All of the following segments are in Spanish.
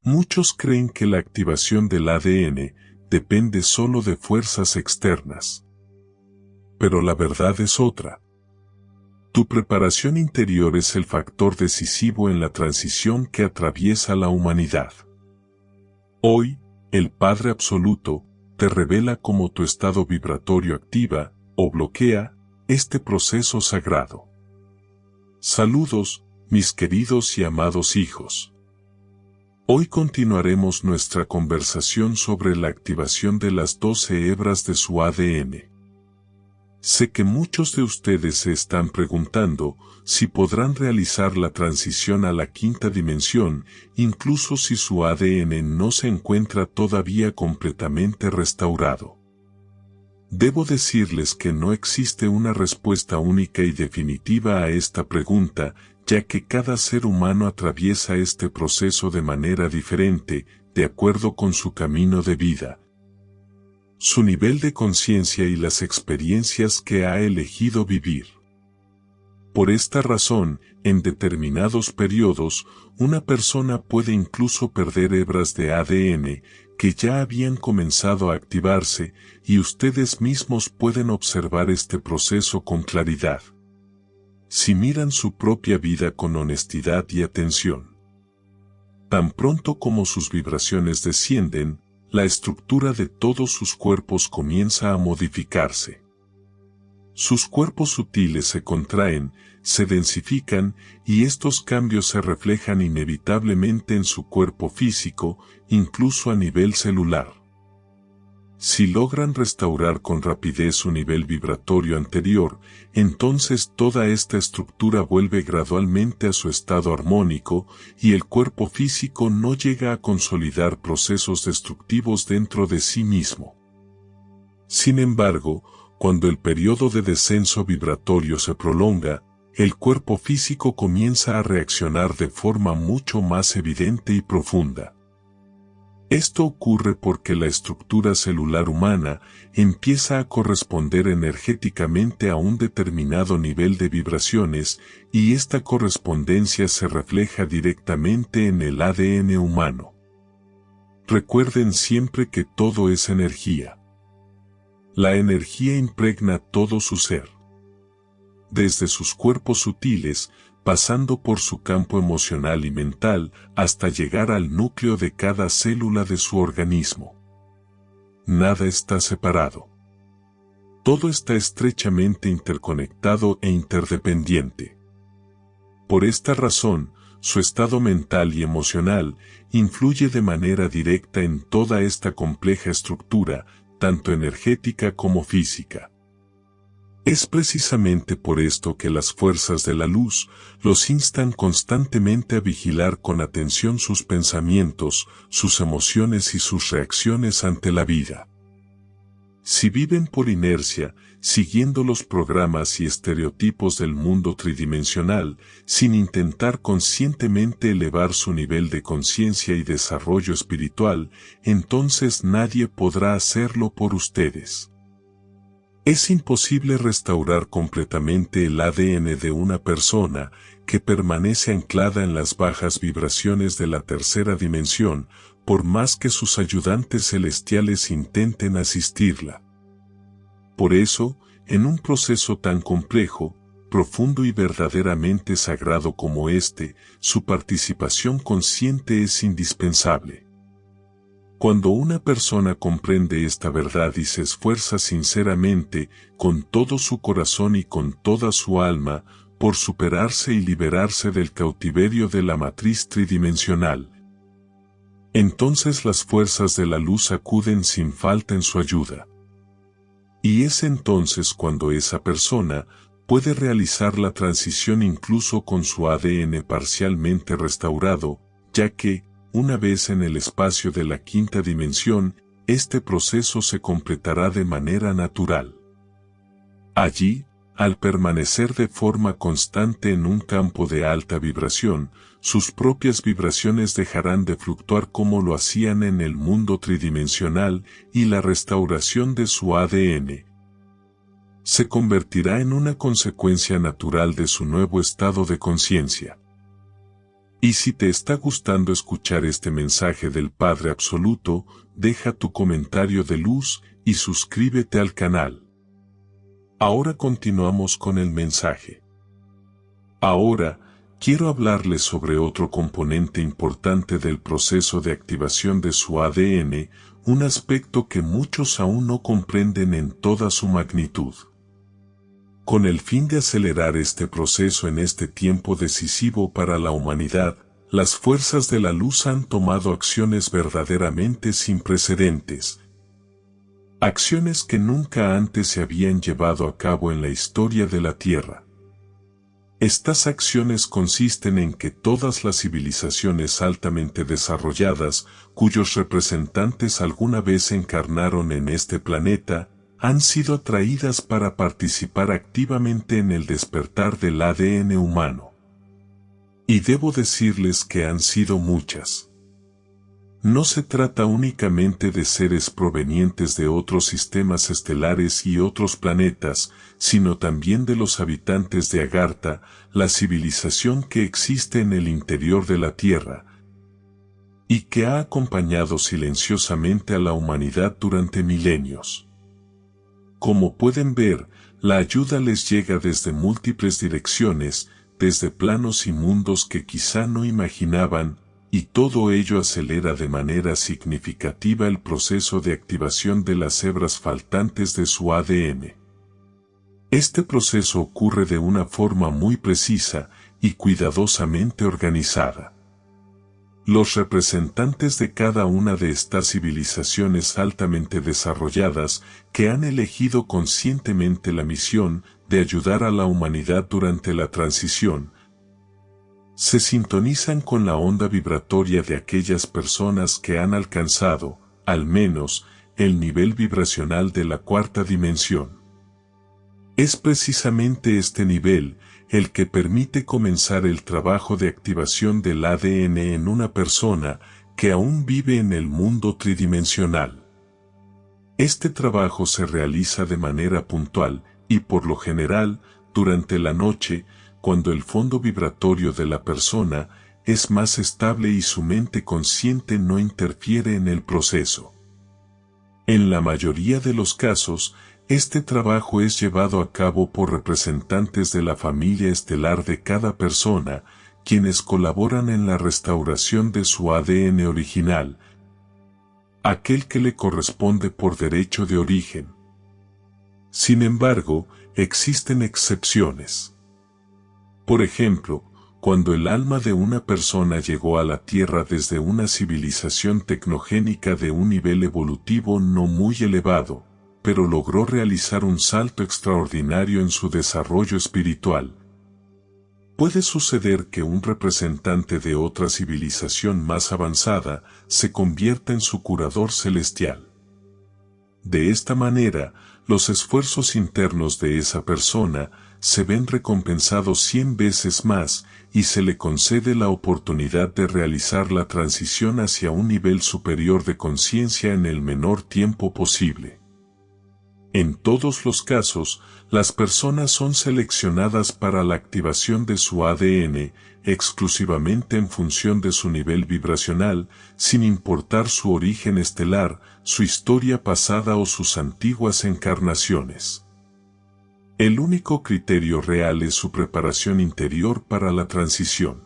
Muchos creen que la activación del ADN depende solo de fuerzas externas. Pero la verdad es otra. Tu preparación interior es el factor decisivo en la transición que atraviesa la humanidad. Hoy, el Padre Absoluto te revela cómo tu estado vibratorio activa o bloquea este proceso sagrado. Saludos, mis queridos y amados hijos. Hoy continuaremos nuestra conversación sobre la activación de las 12 hebras de su ADN. Sé que muchos de ustedes se están preguntando si podrán realizar la transición a la quinta dimensión, incluso si su ADN no se encuentra todavía completamente restaurado. Debo decirles que no existe una respuesta única y definitiva a esta pregunta, ya que cada ser humano atraviesa este proceso de manera diferente, de acuerdo con su camino de vida, su nivel de conciencia y las experiencias que ha elegido vivir. Por esta razón, en determinados periodos, una persona puede incluso perder hebras de ADN que ya habían comenzado a activarse, y ustedes mismos pueden observar este proceso con claridad si miran su propia vida con honestidad y atención. Tan pronto como sus vibraciones descienden, la estructura de todos sus cuerpos comienza a modificarse. Sus cuerpos sutiles se contraen, se densifican, y estos cambios se reflejan inevitablemente en su cuerpo físico, incluso a nivel celular. Si logran restaurar con rapidez su nivel vibratorio anterior, entonces toda esta estructura vuelve gradualmente a su estado armónico, y el cuerpo físico no llega a consolidar procesos destructivos dentro de sí mismo. Sin embargo, cuando el periodo de descenso vibratorio se prolonga, el cuerpo físico comienza a reaccionar de forma mucho más evidente y profunda. Esto ocurre porque la estructura celular humana empieza a corresponder energéticamente a un determinado nivel de vibraciones, y esta correspondencia se refleja directamente en el ADN humano. Recuerden siempre que todo es energía. La energía impregna todo su ser. Desde sus cuerpos sutiles, pasando por su campo emocional y mental, hasta llegar al núcleo de cada célula de su organismo. Nada está separado. Todo está estrechamente interconectado e interdependiente. Por esta razón, su estado mental y emocional influye de manera directa en toda esta compleja estructura, tanto energética como física. Es precisamente por esto que las fuerzas de la luz los instan constantemente a vigilar con atención sus pensamientos, sus emociones y sus reacciones ante la vida. Si viven por inercia, siguiendo los programas y estereotipos del mundo tridimensional, sin intentar conscientemente elevar su nivel de conciencia y desarrollo espiritual, entonces nadie podrá hacerlo por ustedes. Es imposible restaurar completamente el ADN de una persona que permanece anclada en las bajas vibraciones de la tercera dimensión, por más que sus ayudantes celestiales intenten asistirla. Por eso, en un proceso tan complejo, profundo y verdaderamente sagrado como este, su participación consciente es indispensable. Cuando una persona comprende esta verdad y se esfuerza sinceramente, con todo su corazón y con toda su alma, por superarse y liberarse del cautiverio de la matriz tridimensional, entonces las fuerzas de la luz acuden sin falta en su ayuda. Y es entonces cuando esa persona puede realizar la transición incluso con su ADN parcialmente restaurado, ya que, una vez en el espacio de la quinta dimensión, este proceso se completará de manera natural. Allí, al permanecer de forma constante en un campo de alta vibración, sus propias vibraciones dejarán de fluctuar como lo hacían en el mundo tridimensional, y la restauración de su ADN se convertirá en una consecuencia natural de su nuevo estado de conciencia. Y si te está gustando escuchar este mensaje del Padre Absoluto, deja tu comentario de luz y suscríbete al canal. Ahora continuamos con el mensaje. Ahora, quiero hablarles sobre otro componente importante del proceso de activación de su ADN, un aspecto que muchos aún no comprenden en toda su magnitud. Con el fin de acelerar este proceso en este tiempo decisivo para la humanidad, las fuerzas de la luz han tomado acciones verdaderamente sin precedentes. Acciones que nunca antes se habían llevado a cabo en la historia de la Tierra. Estas acciones consisten en que todas las civilizaciones altamente desarrolladas, cuyos representantes alguna vez encarnaron en este planeta, han sido atraídas para participar activamente en el despertar del ADN humano. Y debo decirles que han sido muchas. No se trata únicamente de seres provenientes de otros sistemas estelares y otros planetas, sino también de los habitantes de Agartha, la civilización que existe en el interior de la Tierra, y que ha acompañado silenciosamente a la humanidad durante milenios. Como pueden ver, la ayuda les llega desde múltiples direcciones, desde planos y mundos que quizá no imaginaban, y todo ello acelera de manera significativa el proceso de activación de las hebras faltantes de su ADN. Este proceso ocurre de una forma muy precisa y cuidadosamente organizada. Los representantes de cada una de estas civilizaciones altamente desarrolladas que han elegido conscientemente la misión de ayudar a la humanidad durante la transición, se sintonizan con la onda vibratoria de aquellas personas que han alcanzado, al menos, el nivel vibracional de la cuarta dimensión. Es precisamente este nivel el que permite comenzar el trabajo de activación del ADN en una persona que aún vive en el mundo tridimensional. Este trabajo se realiza de manera puntual y por lo general durante la noche, cuando el fondo vibratorio de la persona es más estable y su mente consciente no interfiere en el proceso. En la mayoría de los casos, este trabajo es llevado a cabo por representantes de la familia estelar de cada persona, quienes colaboran en la restauración de su ADN original, aquel que le corresponde por derecho de origen. Sin embargo, existen excepciones. Por ejemplo, cuando el alma de una persona llegó a la Tierra desde una civilización tecnogénica de un nivel evolutivo no muy elevado, pero logró realizar un salto extraordinario en su desarrollo espiritual. Puede suceder que un representante de otra civilización más avanzada se convierta en su curador celestial. De esta manera, los esfuerzos internos de esa persona se ven recompensados 100 veces más y se le concede la oportunidad de realizar la transición hacia un nivel superior de conciencia en el menor tiempo posible. En todos los casos, las personas son seleccionadas para la activación de su ADN exclusivamente en función de su nivel vibracional, sin importar su origen estelar, su historia pasada o sus antiguas encarnaciones. El único criterio real es su preparación interior para la transición.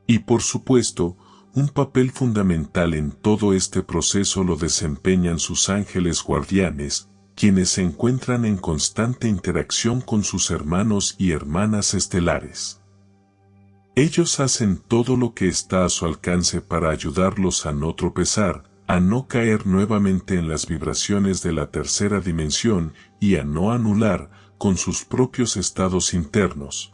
Y por supuesto, un papel fundamental en todo este proceso lo desempeñan sus ángeles guardianes, quienes se encuentran en constante interacción con sus hermanos y hermanas estelares. Ellos hacen todo lo que está a su alcance para ayudarlos a no tropezar, a no caer nuevamente en las vibraciones de la tercera dimensión y a no anular, con sus propios estados internos,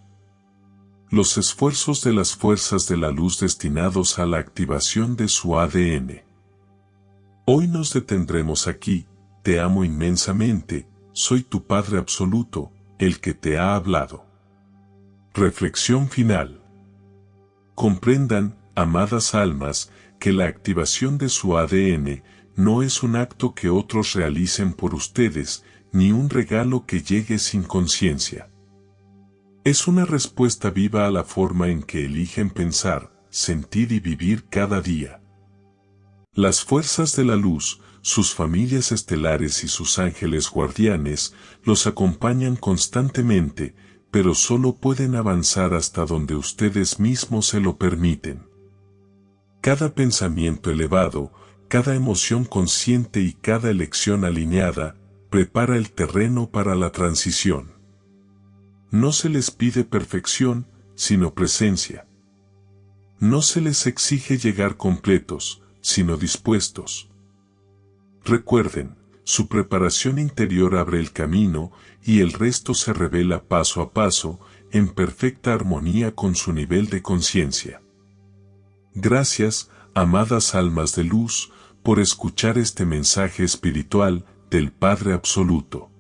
los esfuerzos de las fuerzas de la luz destinados a la activación de su ADN. Hoy nos detendremos aquí. Te amo inmensamente, soy tu Padre Absoluto, el que te ha hablado. Reflexión final. Comprendan, amadas almas, que la activación de su ADN no es un acto que otros realicen por ustedes, ni un regalo que llegue sin conciencia. Es una respuesta viva a la forma en que eligen pensar, sentir y vivir cada día. Las fuerzas de la luz, sus familias estelares y sus ángeles guardianes, los acompañan constantemente, pero solo pueden avanzar hasta donde ustedes mismos se lo permiten. Cada pensamiento elevado, cada emoción consciente y cada elección alineada, prepara el terreno para la transición. No se les pide perfección, sino presencia. No se les exige llegar completos, sino dispuestos. Recuerden, su preparación interior abre el camino y el resto se revela paso a paso, en perfecta armonía con su nivel de conciencia. Gracias, amadas almas de luz, por escuchar este mensaje espiritual del Padre Absoluto.